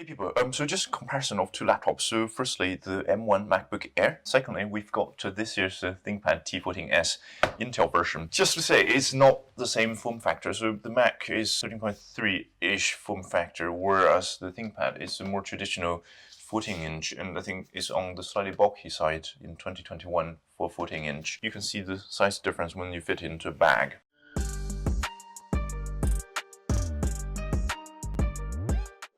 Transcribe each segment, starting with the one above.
Hey people, so just comparison of two laptops. So firstly, the M1 MacBook Air. Secondly, we've got this year's ThinkPad T14S Intel version. Just to say, it's not the same form factor. So the Mac is 13.3-ish form factor, whereas the ThinkPad is a more traditional 14-inch, and I think is on the slightly bulky side in 2021 for 14-inch. You can see the size difference when you fit into a bag.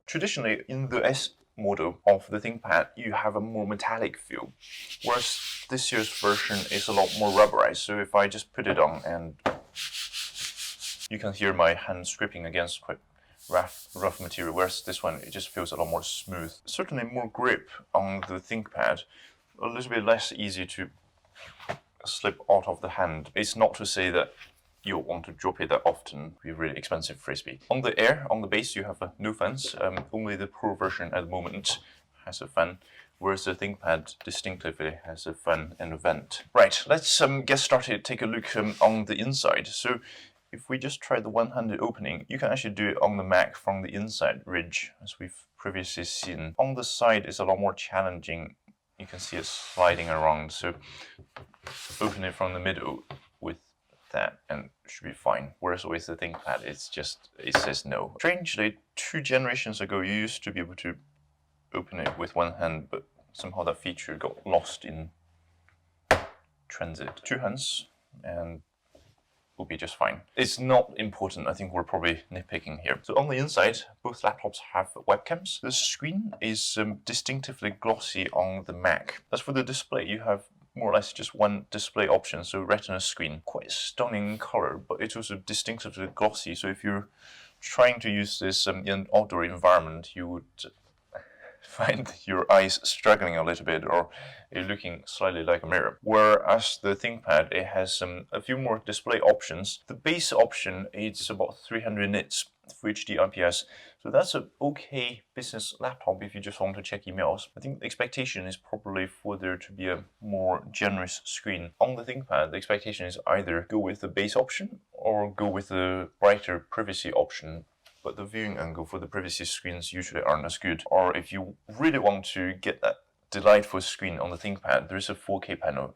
Traditionally, in the S model of the ThinkPad, you have a more metallic feel, whereas this year's version is a lot more rubberized. So if I just put it on, and you can hear my hand scraping against quite rough material, whereas this one, it just feels a lot more smooth. Certainly more grip on the ThinkPad, a little bit less easy to slip out of the hand. It's not to say that you'll want to drop it that often, it'd be a really expensive frisbee. On the Air, on the base, you have no fans. Only the Pro version at the moment has a fan, whereas the ThinkPad distinctively has a fan and a vent. Right, let's get started, take a look on the inside. So if we just try the one-handed opening, you can actually do it on the Mac from the inside ridge, as we've previously seen. On the side, it's a lot more challenging. You can see it sliding around, so open it from the middle with that and should be fine. Whereas with the ThinkPad, it says no. Strangely, 2 generations ago, you used to be able to open it with one hand, but somehow that feature got lost in transit. 2 hands and will be just fine. It's not important. I think we're probably nitpicking here. So on the inside, both laptops have webcams. The screen is distinctively glossy on the Mac. As for the display, you have more or less just one display option, so Retina screen. Quite stunning color, but it's also distinctively glossy, so if you're trying to use this in an outdoor environment, you would find your eyes struggling a little bit, or looking slightly like a mirror. Whereas the ThinkPad, it has a few more display options. The base option is about 300 nits Full HD IPS, so that's an okay business laptop if you just want to check emails. I think the expectation is probably for there to be a more generous screen. On the ThinkPad, the expectation is either go with the base option or go with the brighter privacy option, but the viewing angle for the privacy screens usually aren't as good. Or if you really want to get that delightful screen on the ThinkPad, there is a 4K panel.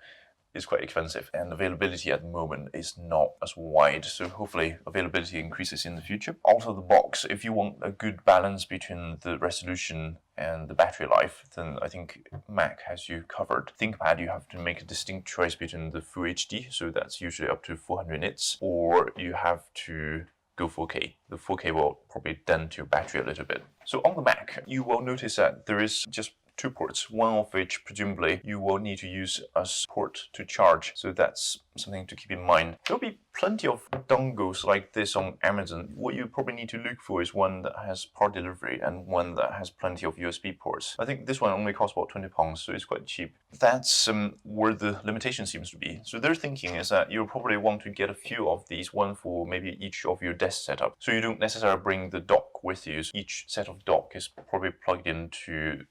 It's quite expensive, and availability at the moment is not as wide, so hopefully availability increases in the future. Out of the box, if you want a good balance between the resolution and the battery life, then I think Mac has you covered. ThinkPad, you have to make a distinct choice between the Full HD, so that's usually up to 400 nits, or you have to go 4K. The 4K will probably dent your battery a little bit. So on the Mac, you will notice that there is just 2 ports, one of which presumably you will need to use as port to charge, so that's something to keep in mind. There'll be plenty of dongles like this on Amazon. What you probably need to look for is one that has power delivery and one that has plenty of USB ports. I think this one only costs about £20, so it's quite cheap. That's where the limitation seems to be. So their thinking is that you'll probably want to get a few of these, one for maybe each of your desk setup. So you don't necessarily bring the dock with you. So each set of dock is probably plugged into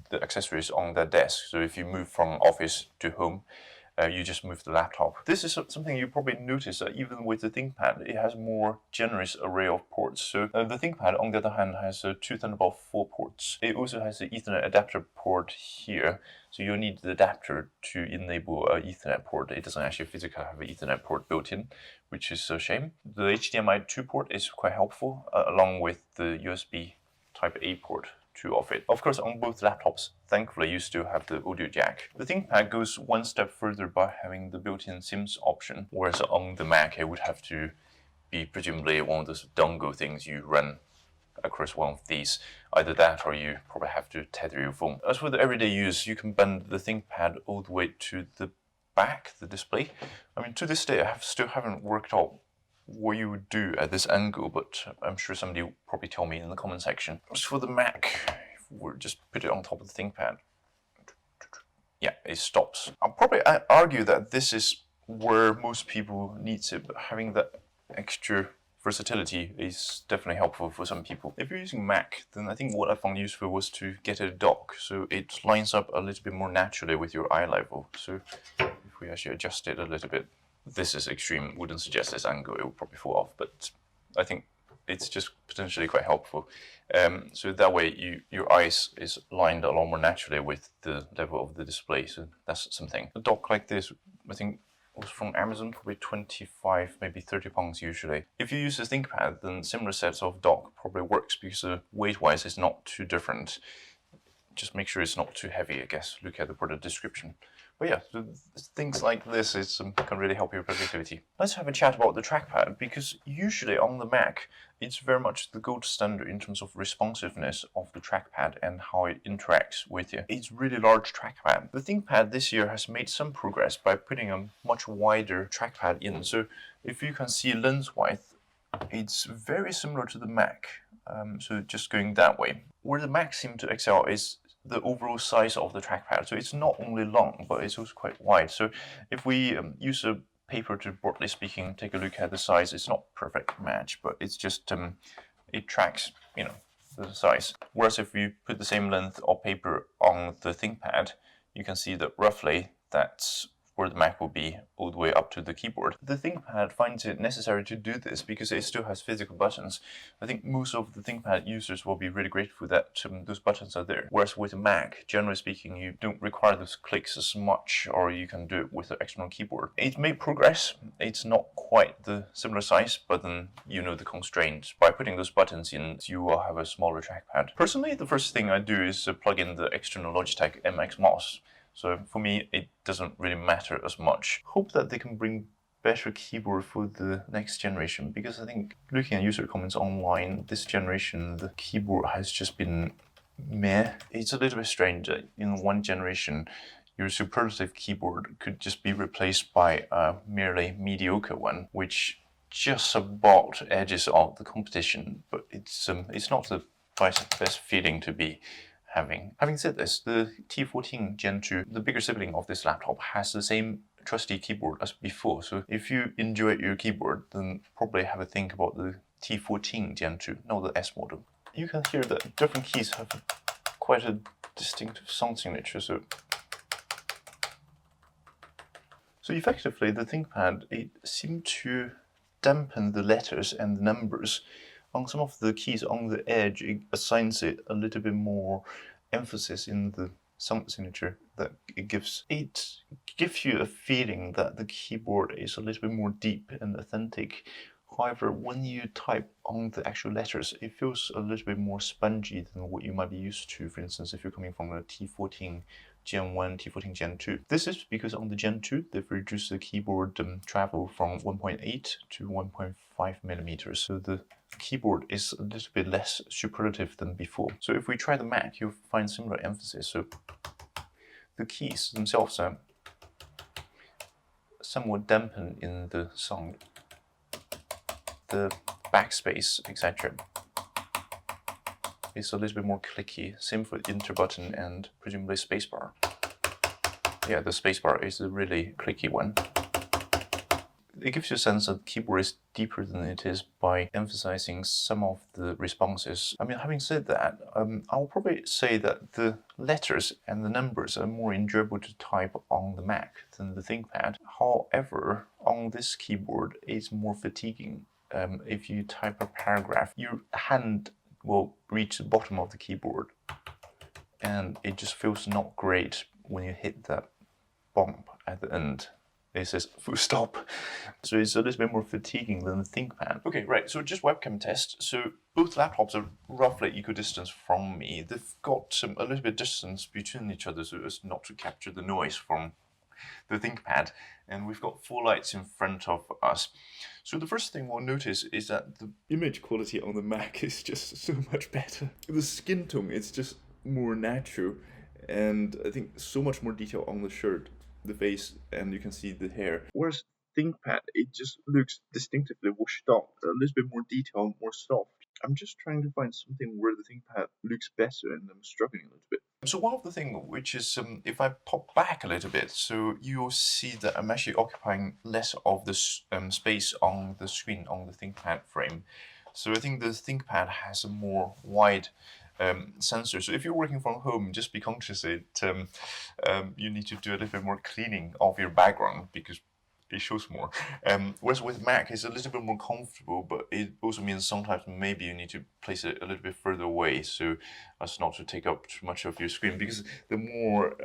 the accessories on the desk. So if you move from office to home, you just move the laptop. This is something you probably notice that even with the ThinkPad, it has more generous array of ports. So the ThinkPad, on the other hand, has 2 Thunderbolt 4 ports. It also has the Ethernet adapter port here. So you'll need the adapter to enable an Ethernet port. It doesn't actually physically have an Ethernet port built in, which is a shame. The HDMI 2 port is quite helpful, along with the USB Type A port. 2 of it. Of course, on both laptops, thankfully, you still have the audio jack. The ThinkPad goes one step further by having the built-in SIMs option, whereas on the Mac, it would have to be presumably one of those dongle things you run across one of these. Either that, or you probably have to tether your phone. As for the everyday use, you can bend the ThinkPad all the way to the back, the display. I mean, to this day, I still haven't worked out what you would do at this angle, but I'm sure somebody will probably tell me in the comment section. As for the Mac, if we just put it on top of the ThinkPad, yeah, it stops. I'll probably argue that this is where most people need it, but having that extra versatility is definitely helpful for some people. If you're using Mac, then I think what I found useful was to get a dock, so it lines up a little bit more naturally with your eye level. So if we actually adjust it a little bit, this is extreme. Wouldn't suggest this angle, it will probably fall off, but I think it's just potentially quite helpful. So that way your eyes is aligned a lot more naturally with the level of the display. So that's something. A dock like this, I think, was from Amazon, probably 25, maybe 30 pounds usually. If you use a ThinkPad, then similar sets of dock probably works because weight-wise it's not too different. Just make sure it's not too heavy, I guess. Look at the product description. But yeah, things like this can really help your productivity. Let's have a chat about the trackpad, because usually on the Mac, it's very much the gold standard in terms of responsiveness of the trackpad and how it interacts with you. It's really large trackpad. The ThinkPad this year has made some progress by putting a much wider trackpad in. So if you can see lengthwise, it's very similar to the Mac. So just going that way. Where the Mac seemed to excel is the overall size of the trackpad. So it's not only long, but it's also quite wide. So if we use a paper to, broadly speaking, take a look at the size, it's not perfect match, but it's just, it tracks, the size. Whereas if you put the same length of paper on the ThinkPad, you can see that roughly that's where the Mac will be all the way up to the keyboard. The ThinkPad finds it necessary to do this because it still has physical buttons. I think most of the ThinkPad users will be really grateful that those buttons are there. Whereas with a Mac, generally speaking, you don't require those clicks as much, or you can do it with an external keyboard. It made progress. It's not quite the similar size, but then you know the constraints. By putting those buttons in, you will have a smaller trackpad. Personally, the first thing I do is plug in the external Logitech MX mouse. So for me, it doesn't really matter as much. Hope that they can bring better keyboard for the next generation, because I think looking at user comments online, this generation, the keyboard has just been meh. It's a little bit strange that in one generation, your superlative keyboard could just be replaced by a merely mediocre one, which just about edges out the competition, but it's not the best feeling to be having. Having said this, the T14 Gen 2, the bigger sibling of this laptop, has the same trusty keyboard as before. So if you enjoy your keyboard, then probably have a think about the T14 Gen 2, not the S model. You can hear that different keys have quite a distinctive sound signature. So effectively, the ThinkPad, it seemed to dampen the letters and the numbers. On some of the keys on the edge, it assigns it a little bit more emphasis in the sound signature that it gives. It gives you a feeling that the keyboard is a little bit more deep and authentic. However, when you type on the actual letters, it feels a little bit more spongy than what you might be used to. For instance, if you're coming from the T14 Gen 1, T14 Gen 2. This is because on the Gen 2, they've reduced the keyboard travel from 1.8 to 1.5 millimeters. So the keyboard is a little bit less superlative than before. So if we try the Mac, you'll find similar emphasis. So the keys themselves are somewhat dampened in the sound. The backspace, etc. is a little bit more clicky. Same for enter button and presumably spacebar. Yeah, the spacebar is a really clicky one. It gives you a sense that the keyboard is deeper than it is by emphasizing some of the responses. I mean, having said that, I'll probably say that the letters and the numbers are more enjoyable to type on the Mac than the ThinkPad. However, on this keyboard, it's more fatiguing. If you type a paragraph, your hand will reach the bottom of the keyboard, and it just feels not great when you hit that bump at the end. It says full stop. So it's a little bit more fatiguing than the ThinkPad. Okay, right, so just webcam test. So both laptops are roughly equidistant from me. They've got a little bit distance between each other so as not to capture the noise from the ThinkPad. And we've got 4 lights in front of us. So the first thing we'll notice is that the image quality on the Mac is just so much better. The skin tone is just more natural, and I think so much more detail on the shirt, the face, and you can see the hair. Whereas ThinkPad, it just looks distinctively washed out, a little bit more detailed, more soft. I'm just trying to find something where the ThinkPad looks better, and I'm struggling a little bit. So one of the things which is, if I pop back a little bit, so you'll see that I'm actually occupying less of the space on the screen on the ThinkPad frame. So I think the ThinkPad has a more wide sensor. So if you're working from home, just be conscious that you need to do a little bit more cleaning of your background, because it shows more. Whereas with Mac, it's a little bit more comfortable, but it also means sometimes maybe you need to place it a little bit further away so as not to take up too much of your screen. Because the more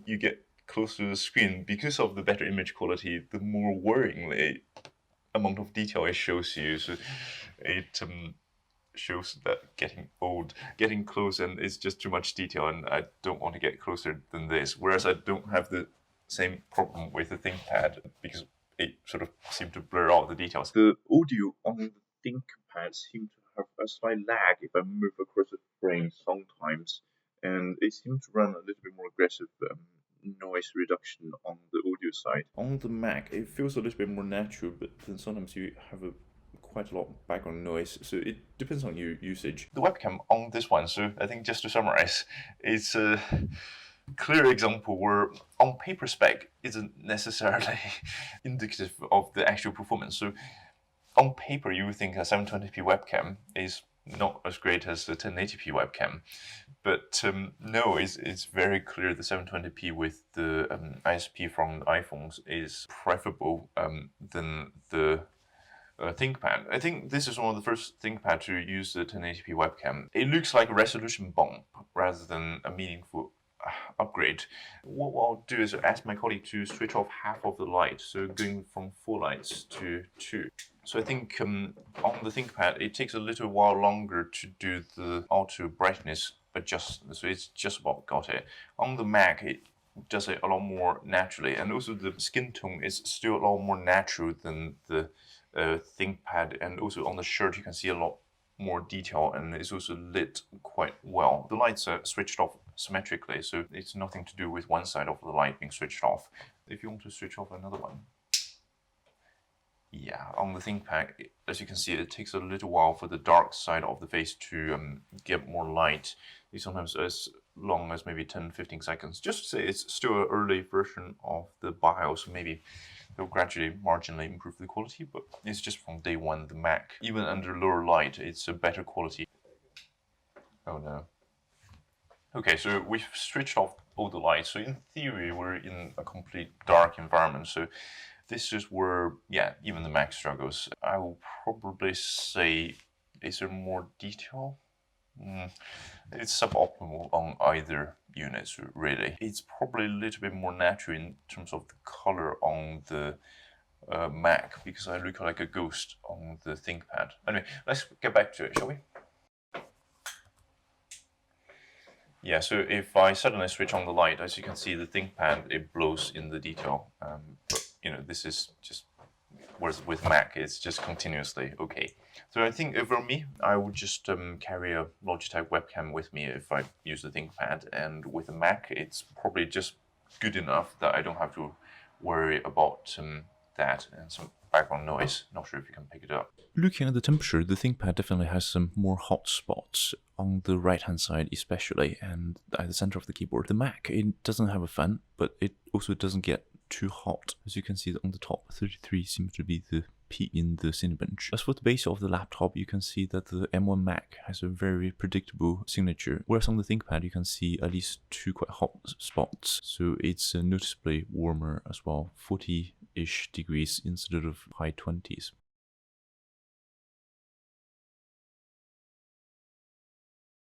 you get close to the screen, because of the better image quality, the more worryingly amount of detail it shows you. So it shows that getting close, and it's just too much detail, and I don't want to get closer than this. Whereas I don't have the same problem with the ThinkPad because it sort of seemed to blur out the details. The audio on the ThinkPad seemed to have a slight lag if I move across the frame sometimes, and it seemed to run a little bit more aggressive noise reduction on the audio side. On the Mac, it feels a little bit more natural, but then sometimes you have quite a lot of background noise, so it depends on your usage. The webcam on this one, so I think just to summarize, it's a clear example where on paper spec isn't necessarily indicative of the actual performance. So on paper you would think a 720p webcam is not as great as the 1080p webcam, but no, it's very clear the 720p with the ISP from iPhones is preferable than the ThinkPad. I think this is one of the first ThinkPad to use the 1080p webcam. It looks like a resolution bump rather than a meaningful upgrade. What I'll do is ask my colleague to switch off half of the light, so going from 4 lights to 2. So I think on the ThinkPad it takes a little while longer to do the auto brightness adjustment, so it's just about got it. On the Mac it does it a lot more naturally, and also the skin tone is still a lot more natural than the ThinkPad, and also on the shirt you can see a lot more detail, and it's also lit quite well. The lights are switched off symmetrically, so it's nothing to do with one side of the light being switched off. If you want to switch off another one, yeah, on the ThinkPad, as you can see, it takes a little while for the dark side of the face to get more light. It's sometimes as long as maybe 10-15 seconds. Just to say, it's still an early version of the BIOS, maybe they'll gradually marginally improve the quality, but it's just from day one the Mac. Even under lower light, it's a better quality. Oh no. Okay, so we've switched off all the lights, so in theory we're in a complete dark environment. So this is where, yeah, even the Mac struggles. I will probably say, is there more detail? It's suboptimal on either units, really. It's probably a little bit more natural in terms of the color on the Mac, because I look like a ghost on the ThinkPad. Anyway, let's get back to it, shall we? Yeah, so if I suddenly switch on the light, as you can see, the ThinkPad, it blows in the detail. But, you know, this is just, whereas with Mac, it's just continuously okay. So I think for me, I would just carry a Logitech webcam with me if I use the ThinkPad. And with a Mac, it's probably just good enough that I don't have to worry about that and some background noise. Not sure if you can pick it up. Looking at the temperature, the ThinkPad definitely has some more hot spots on the right-hand side especially, and at the center of the keyboard. The Mac, it doesn't have a fan, but it also doesn't get too hot. As you can see on the top, 33 seems to be the P in the Cinebench. As for the base of the laptop, you can see that the M1 Mac has a very predictable signature, whereas on the ThinkPad you can see at least 2 quite hot spots, so it's noticeably warmer as well, 40-ish degrees instead of high 20s.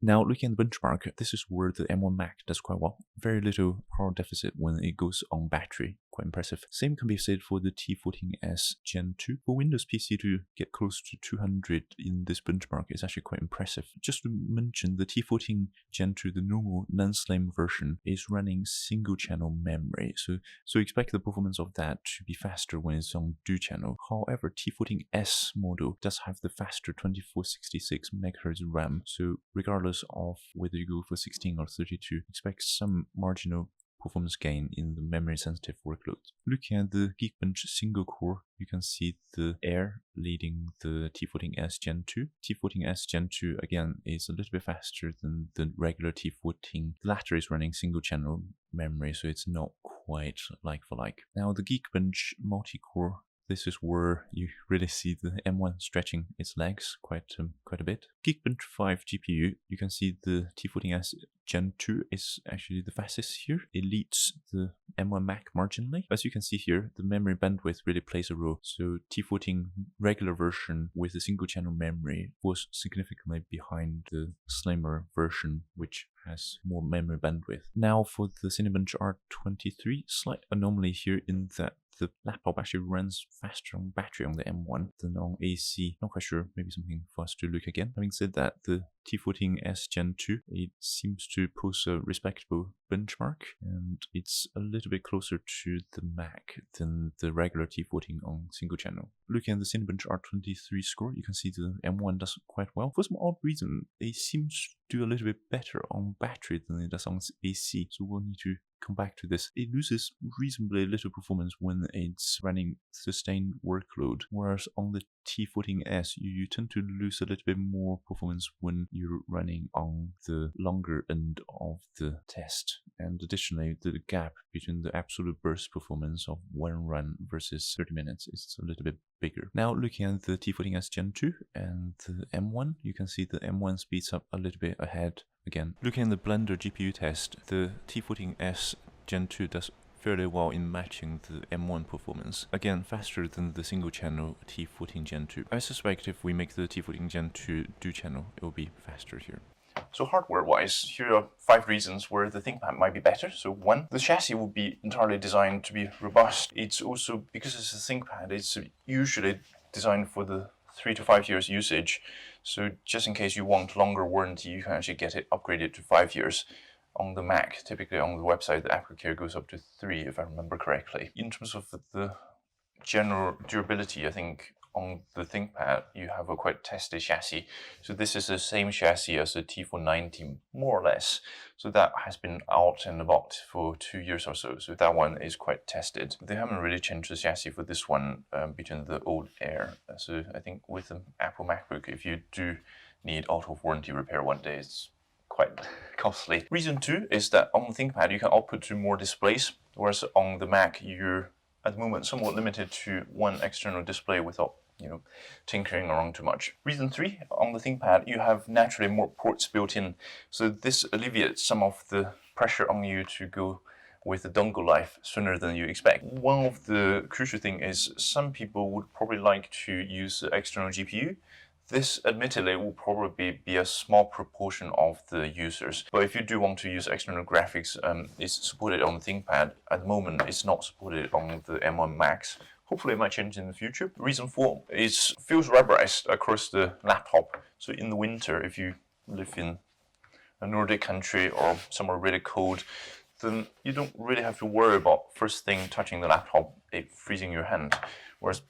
Now, looking at the benchmark, this is where the M1 Mac does quite well. Very little power deficit when it goes on battery. Quite impressive. Same can be said for the T14S Gen 2. For Windows PC to get close to 200 in this benchmark is actually quite impressive. Just to mention, the T14 Gen 2, the normal non-slim version, is running single-channel memory. So expect the performance of that to be faster when it's on dual-channel. However, T14S model does have the faster 2466 MHz RAM. So regardless of whether you go for 16 or 32, expect some marginal performance gain in the memory-sensitive workloads. Looking at the Geekbench single core, you can see the Air leading the T14S Gen 2. T14S Gen 2 again is a little bit faster than the regular T14. The latter is running single-channel memory, so it's not quite like for like. Now the Geekbench multi-core, this is where you really see the M1 stretching its legs quite a bit. Geekbench 5 GPU, you can see the T14S Gen 2 is actually the fastest here. It leads the M1 Mac marginally. As you can see here, the memory bandwidth really plays a role. So T14 regular version with a single channel memory was significantly behind the slimmer version, which has more memory bandwidth. Now for the Cinebench R23, slight anomaly here in that the laptop actually runs faster on battery on the M1 than on AC. Not quite sure, maybe something for us to look again. Having said that, the T14S Gen 2, it seems to pose a respectable benchmark, and it's a little bit closer to the Mac than the regular T14 on single channel. Looking at the Cinebench R23 score, you can see the M1 does quite well. For some odd reason, it seems to do a little bit better on battery than it does on AC, so we'll need to come back to this. It loses reasonably little performance when it's running sustained workload, whereas on the T14S you tend to lose a little bit more performance when you're running on the longer end of the test. And additionally, the gap between the absolute burst performance of one run versus 30 minutes is a little bit bigger. Now looking at the T14S Gen 2 and the M1, you can see the M1 speeds up a little bit ahead again. Looking at the Blender GPU test, the T14S Gen 2 does fairly well in matching the M1 performance. Again, faster than the single channel T14 Gen 2. I suspect if we make the T14 Gen 2 dual channel, it will be faster here. So hardware-wise, here are 5 reasons where the ThinkPad might be better. So 1, the chassis will be entirely designed to be robust. It's also, because it's a ThinkPad, it's usually designed for the 3 to 5 years usage. So just in case you want longer warranty, you can actually get it upgraded to 5 years. On the Mac, typically on the website, the AppleCare goes up to 3, if I remember correctly. In terms of the general durability, I think on the ThinkPad, you have a quite tested chassis. So this is the same chassis as the T490, more or less. So that has been out and about for 2 years or so. So that one is quite tested. They haven't really changed the chassis for this one between the old Air. So I think with the Apple MacBook, if you do need out-of-warranty repair one day, it's quite costly. Reason 2 is that on the ThinkPad, you can output to more displays, whereas on the Mac, you're at the moment somewhat limited to one external display without tinkering around too much. Reason 3, on the ThinkPad, you have naturally more ports built in, so this alleviates some of the pressure on you to go with the dongle life sooner than you expect. One of the crucial things is some people would probably like to use the external GPU. This admittedly will probably be a small proportion of the users, but if you do want to use external graphics, it's supported on the ThinkPad. At the moment, it's not supported on the M1 Max. Hopefully it might change in the future. Reason 4 is feels rubberized across the laptop. So in the winter, if you live in a Nordic country or somewhere really cold, then you don't really have to worry about first thing touching the laptop, it freezing your hand. Whereas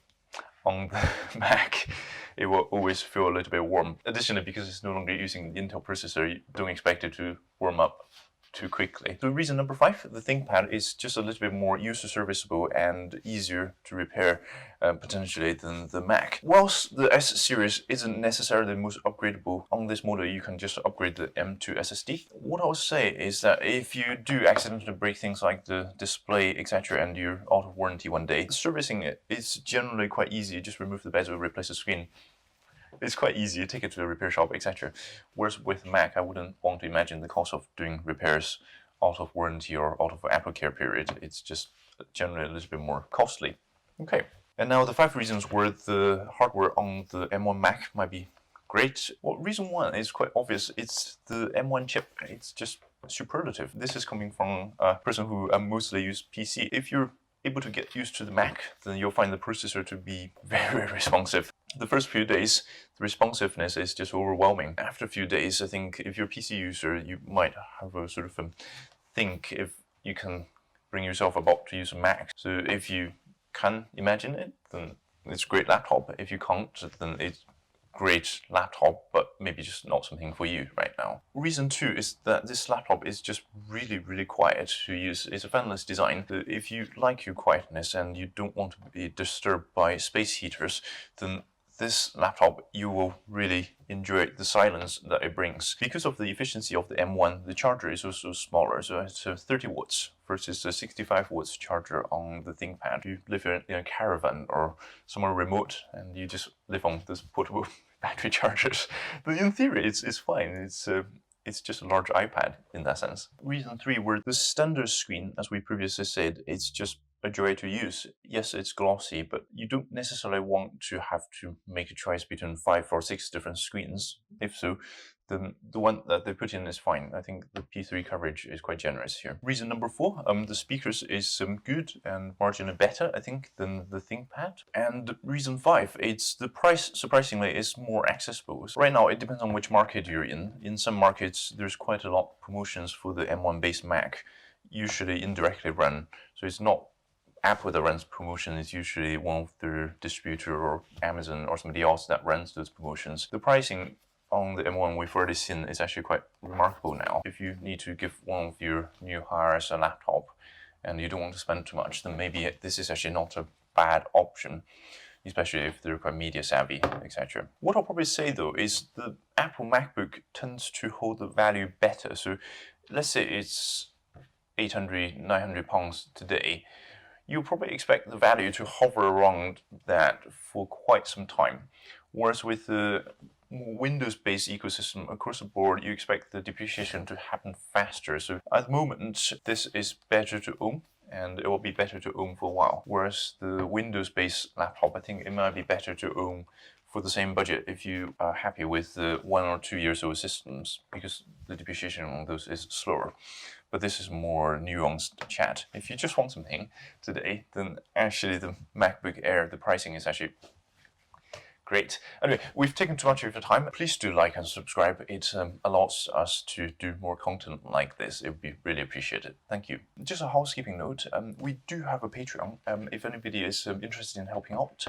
on the Mac, it will always feel a little bit warm. Additionally, because it's no longer using the Intel processor, you don't expect it to warm up too quickly. So reason number 5, the ThinkPad is just a little bit more user serviceable and easier to repair potentially than the Mac. Whilst the S series isn't necessarily the most upgradable, on this model you can just upgrade the M2 SSD. What I would say is that if you do accidentally break things like the display, etc., and you're out of warranty one day, servicing it is generally quite easy. You just remove the bezel, replace the screen. It's quite easy, you take it to the repair shop, etc. Whereas with Mac, I wouldn't want to imagine the cost of doing repairs out of warranty or out of AppleCare period. It's just generally a little bit more costly. Okay, and now the 5 reasons where the hardware on the M1 Mac might be great. Well, reason 1 is quite obvious. It's the M1 chip. It's just superlative. This is coming from a person who mostly uses PC. If you're able to get used to the Mac, then you'll find the processor to be very responsive. The first few days, the responsiveness is just overwhelming. After a few days, I think if you're a PC user, you might have a sort of think if you can bring yourself about to use a Mac. So if you can imagine it, then it's a great laptop. If you can't, then it's great laptop, but maybe just not something for you right now. Reason 2 is that this laptop is just really quiet to use. It's a fanless design. If you like your quietness and you don't want to be disturbed by space heaters, then this laptop, you will really enjoy the silence that it brings. Because of the efficiency of the M1, the charger is also smaller, so it's 30 watts versus a 65 watts charger on the ThinkPad. You live in a caravan or somewhere remote and you just live on this portable battery chargers. But in theory, it's fine. It's just a large iPad in that sense. Reason 3 were the standard screen, as we previously said, it's just a joy to use. Yes, it's glossy, but you don't necessarily want to have to make a choice between 5 or 6 different screens. If so, then the one that they put in is fine. I think the P3 coverage is quite generous here. Reason number 4, the speakers is good and marginally better, I think, than the ThinkPad. And reason 5, it's the price, surprisingly, is more accessible. So right now, it depends on which market you're in. In some markets, there's quite a lot of promotions for the M1 based Mac, usually indirectly run. So it's not Apple that runs promotion, is usually one of their distributor or Amazon or somebody else that runs those promotions. The pricing on the M1 we've already seen is actually quite remarkable now. If you need to give one of your new hires a laptop and you don't want to spend too much, then maybe this is actually not a bad option, especially if they're quite media savvy, etc. What I'll probably say though is the Apple MacBook tends to hold the value better. So let's say it's 800, 900 pounds today. You'll probably expect the value to hover around that for quite some time. Whereas with the Windows-based ecosystem across the board, you expect the depreciation to happen faster. So at the moment, this is better to own, and it will be better to own for a while. Whereas the Windows-based laptop, I think it might be better to own for the same budget if you are happy with the 1 or 2 years old systems, because the depreciation on those is slower. But this is more nuanced chat. If you just want something today, then actually the MacBook Air, the pricing is actually great. Anyway, we've taken too much of your time. Please do like and subscribe. It allows us to do more content like this. It would be really appreciated. Thank you. Just a housekeeping note. We do have a Patreon. If anybody is interested in helping out,